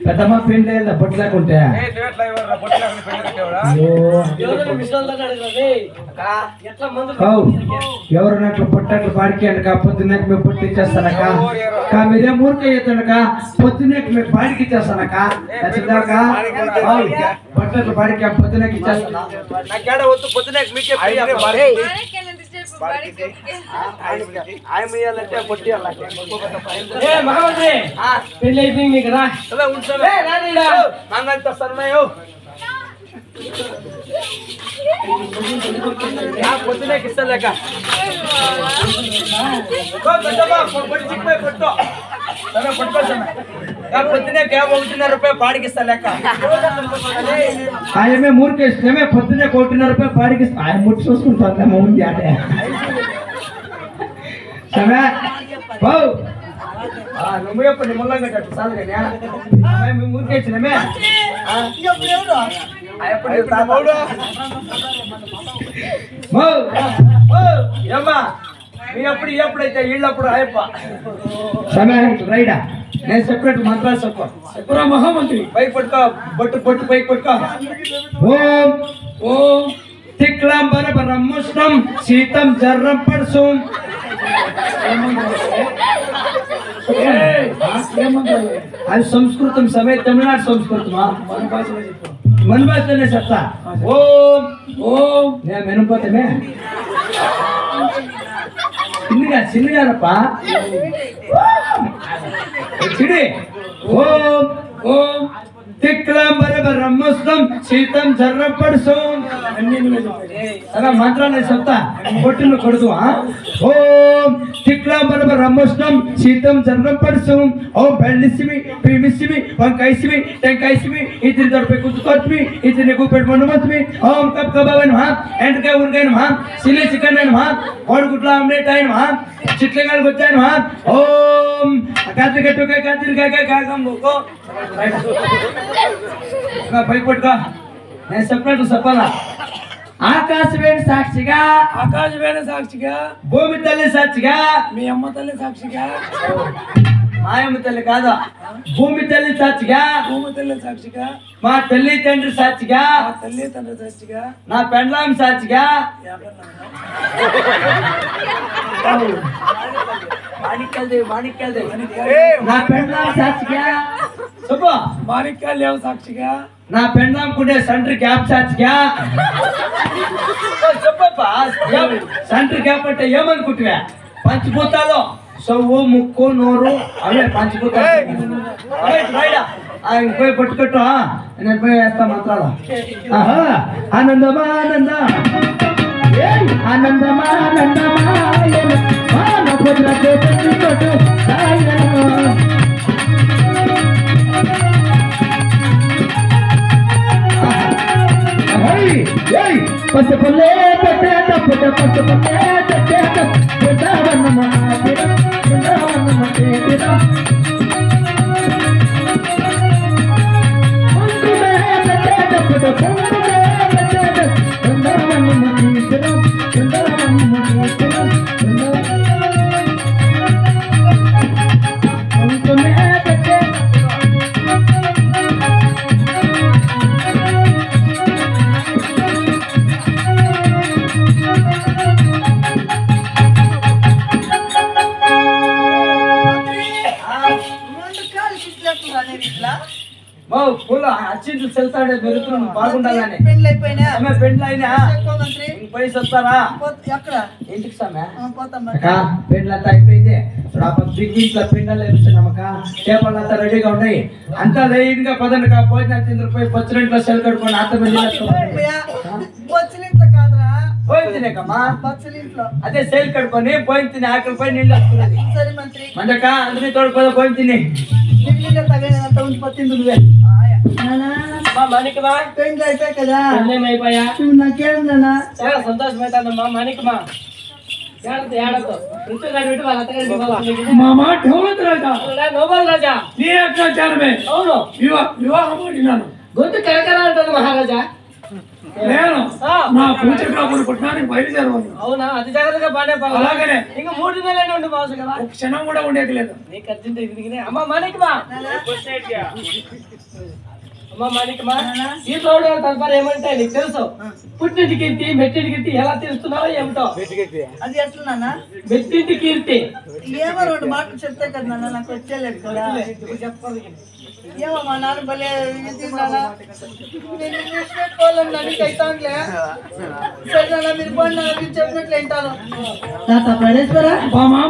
పెద్దమ్మ పెళ్లి లేదా బొట్టు లేకుంటే ఎవరన్నట్లు పొట్టట్లు పాడికి పొద్దున్నకి మేము పొట్టు ఇచ్చేస్తానక్క మీరేం ఊరికే అవుతానక పొద్దున్నకి మేము పాడికి ఇచ్చేస్తానక్క పొట్టట్లు పాడికి పొద్దున్నకి ఇచ్చేస్తాను పెళ్లి అయిపోయింది కదా పొద్దునే ఇస్తలేక పొద్దునే క్యాబ్ 1.5 రూపాయలు పాడికిస్తా లెక్క ఆయమే మూర్ఖేస్తేమే పొద్దునే 1.5 రూపాయలు పాడికిస్తా ఆయన ముట్టి చూసుకుంటాం ఉంది ఆటే నువ్వు ఎప్పుడు నిమ్మల్లంగా కట్టు చాలు కానీ మేము మూర్ఖేసినమే ఏమ్మా మీ అప్పుడు ఎప్పుడైతే వీళ్ళప్పుడు అయ్యప్ప రైడా నేను సెపరేట్ మంత్రాలు చెప్పరా మహామంత్రి పైకి పట్టుకో బొట్టు బొట్టు పైకి పట్టుకో ఓం ఓం తిక్లాంబర బ్రహ్మస్నం శీతం జర్రం పడుసం అది సంస్కృతం సమయ తమిళనాడు సంస్కృతమా మన భాషలోనే చెప్తా ఓం ఓం నేను వినపోతామే చిన్నగానప్ప చిడి ఓం ఓం తిక్లాంబర బ్రహ్మస్నం శీతం జర్రం పడుసం అలా మంత్రాన్ని చెప్తా కొట్టును కొడుతు ఓం తిక్లాంబర బ్రహ్మస్నం శీతం జర్రం పడుసం ఓం బెల్లిసిమి పీమిసిమి వంకాయసిమి టెంకాయసిమి ఇతని దొరపై కుతుకొచ్చి ఇతని కూపెట్టి మొండమొచ్చి ఓం కప్ కబాబ్ ఎండకాయ ఉరకాయ సిలి చికెన్ కోడిగుడ్ల ఆమ్లెట్ అయిన చిట్లగానికి వచ్చాను ఓం కాతిరికాయ కాతిరికాయ కాకం భయపట్టుకో నేను చెప్పినట్టు చెప్పాలా ఆకాశవేణి సాక్షిగా భూమి తల్లి సాక్షిగా మీ అమ్మ తల్లి సాక్షిగా మాయమ్మ తల్లి కాదా భూమి తల్లి సాక్షిగా మా తల్లి తండ్రి సాక్షిగా నా పెండ్లాం సాక్షిగా నా పెండ్లాం సాక్షిగా మాణిక్యాలు సాక్షిగా నా పెండ్లాం కుండే సెంటర్ క్యాప్ సాక్షిగా చెప్పప్పా సెంటర్ క్యాప్ అంటే ఏమనుకుంటువా పంచభూతాలు సవ్వు ముక్కు నోరు అవే పంచభూతాలు పోయి పట్టుకట్టు నేను పోయి వేస్తా మంత్రాలు ఆనందమానంద పచ్చపల్లే పూల అచ్చింది చెల్తాడే మెరుతులు బాగుండాలని పెండ్లైనా పైసలు వస్తారా ఇంటికి సమయ పెండ్లంతా అయిపోయింది బిగ్గింట్లో పెండలు వేపిస్తున్నామక్క చేపలంతా రెడీగా ఉన్నాయి అంతా లైన్ గా పదండి భోజనాలు చంద్రపోయి పచ్చిరెంట్లో సెల్ కట్టుకొని అత్త అదే సేల్ కడుకొని పోయి తిని ఆకలి పోయి నీళ్ళు వస్తున్నది మందక అందరినీ తోడుకోదా పోయి తిని చాలా సంతోషమైతుందమ్మా మాణికమా వివాహం గొంతు కరకర అంటుంది మహారాజా నేను నా పూజగ్రాపుడు పుట్టడానికి బయలుదేరవాలి. అవునా? అది జాగ్రత్తగా బానే బాగా. అలాగనే ఇంకా 3 నెలలైనా ఉండి బాసు కదా. ఒక క్షణం కూడా ఉండేది లేదు. నీకు అర్జెంట్ ఇది అమ్మ మాణికమా, అమ్మ మాణికమా, ఈ తోడు తదుపరి ఏమంటే నీకు తెలుసు, పుట్టింటి కీర్తి మెట్టింటి కీర్తి ఎలా తెలుస్తున్నావో ఏమిటో. అది ఎట్లా మెట్టింటి కీర్తి ఏమో 2 మాటలు చెప్తే కదా నాన్న, నాకు వచ్చేలేదు కదా. చెప్పాలి. ఏమో మా నాన్న భలే ఇది నాన్న, నేను ఇంగ్లీష్ పెట్టుకోవాలన్నా నీకు అవుతానులే. సరే నాన్న, మీరు పోండి నాన్న, మీరు చెప్పినట్లు వింటాను.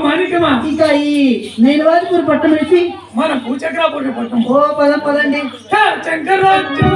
మాణికమా, ఇక ఈ నీలవాదిపూర్ పట్టం వేసి మన పూజగ్రాపుడు పట్టం. ఓ పదండి. శంకరాచార్య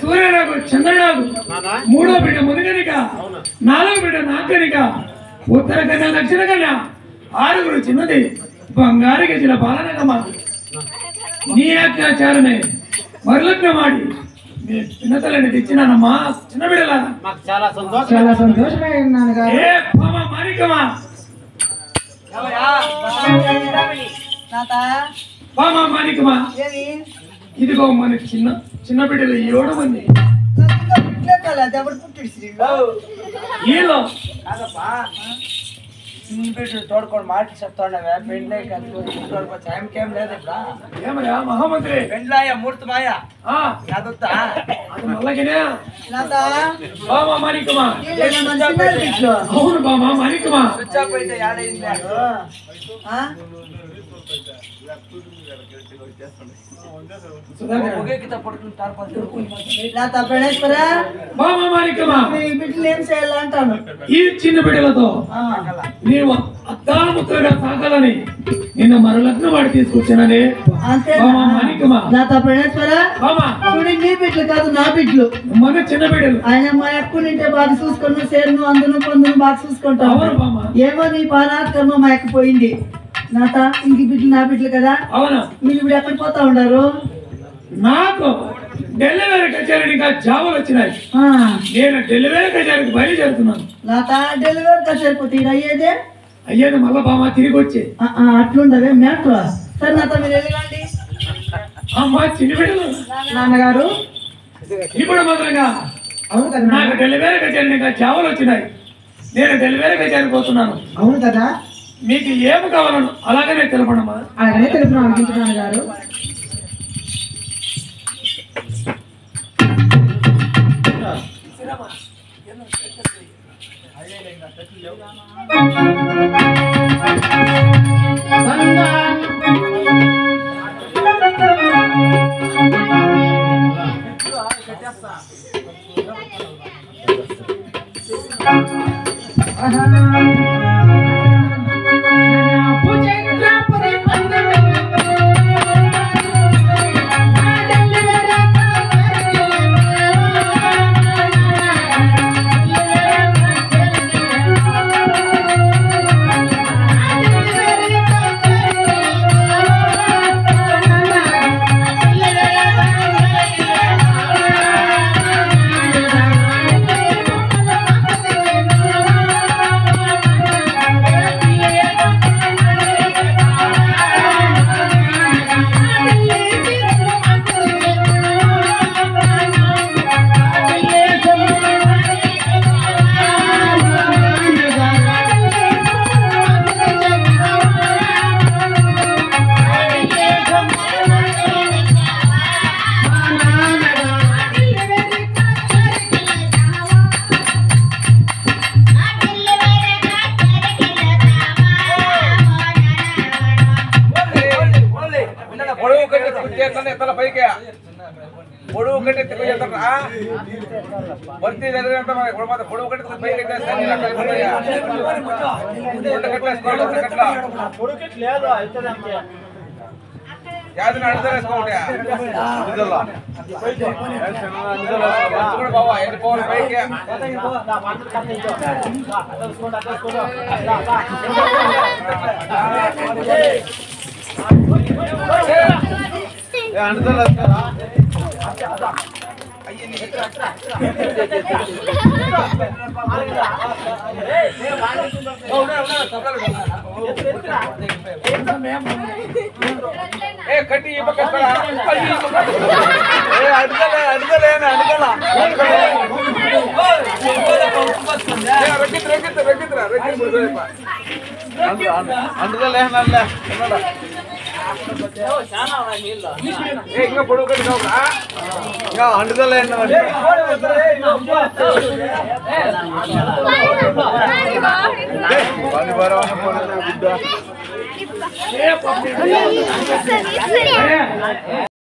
సూర్యనాగు చంద్రనాగు, 3వ బిడ్డ మునిగనిక, 4వ బిడ్డ నాగనిక, ఉత్తర కన్య దక్షిణ కన్య, 6గురు చిన్నది బంగారు గజల పాలనగమ. నీ ఆజ్ఞాచారమే మరలగ్న ಮಾಡಿ మీ చిన్నతలని తెచ్చినానమ్మా. చిన్న బిడ్డలారా మాకు చాలా సంతోషమైంది నాన్నగారు. ఏ బామ మాణికమా, బామ మాణికమా, ఇదిగో మన చిన్న బిడ్డలు 7 మంది. వీళ్ళు తోడుకోండి మాటలు చెప్తాండవే. పెండ్లే టైంకేం లేదు ఇప్పుడు. ఏమయ్యా మహామంత్రి, పెండ్లాయ మూర్తి మాయ చదువుతా అది మళ్ళగినే బామ మాణికమా. అవును బామ మాణికమా. వచ్చాపోయితే ఏడైంది ఏం చేయాలంటాను. ఈ చిన్న బిడ్డలతో నీవు అద్దాముద్రగా సాగాలని నిన్ను మరలగ్న వాడి తీసుకొచ్చానని. చూడు, నీ బిడ్డలు కాదు నా బిడ్డలు, మన చిన్న బిడ్డలు. ఆయన మా అక్కులు ఇంటే బాగా చూసుకున్నాను, సేరును అందును పొందును బాగా చూసుకుంటాను. ఏమో నీ పానాత్కర్మ మా అక్క పోయింది. నాత ఇంక బిడ్డలు నా బిడ్డలు కదా. అవునా? మీరు ఇప్పుడు ఎక్కడ పోతా ఉన్నారు? నాకు డెలివరీ కచేరీ జాబులు వచ్చినాయి. నేను డెలివరీ కచేరీకి బయలుదేరుతున్నాను. నాత డెలివరీ కచేరీ పోతే అయ్యేదే అయ్యేది మళ్ళా బామ తిరిగి వచ్చే అట్లుండవే మ్యాట్. సరే నాత మీరు వెళ్ళండి. అమ్మా చిన్న బిడ్డలు నాన్నగారు ఇప్పుడు మాత్రంగా అవును కదా, నాకు డెలివరీ కచేరీ జాబులు వచ్చినాయి. నేను డెలివరీ కచేరీ పోతున్నాను. అవును కదా, మీకు ఏమి కావాలను అలాగనే తెలపడమ్మా. అలాగే తెలుపుతున్నాను నాన్నగారు. పొడుగు కట్టి తిరిగి చేస్తారా భర్తీ జరిగినంత పొడుగు కట్టి పైకి యాదన అడదరేసుకోండి బాబా ఎన్ని పోవాలి పైకి కట్టి ఇంకా పొడుగు కట్టి ఇంకా అండుదలే ఏ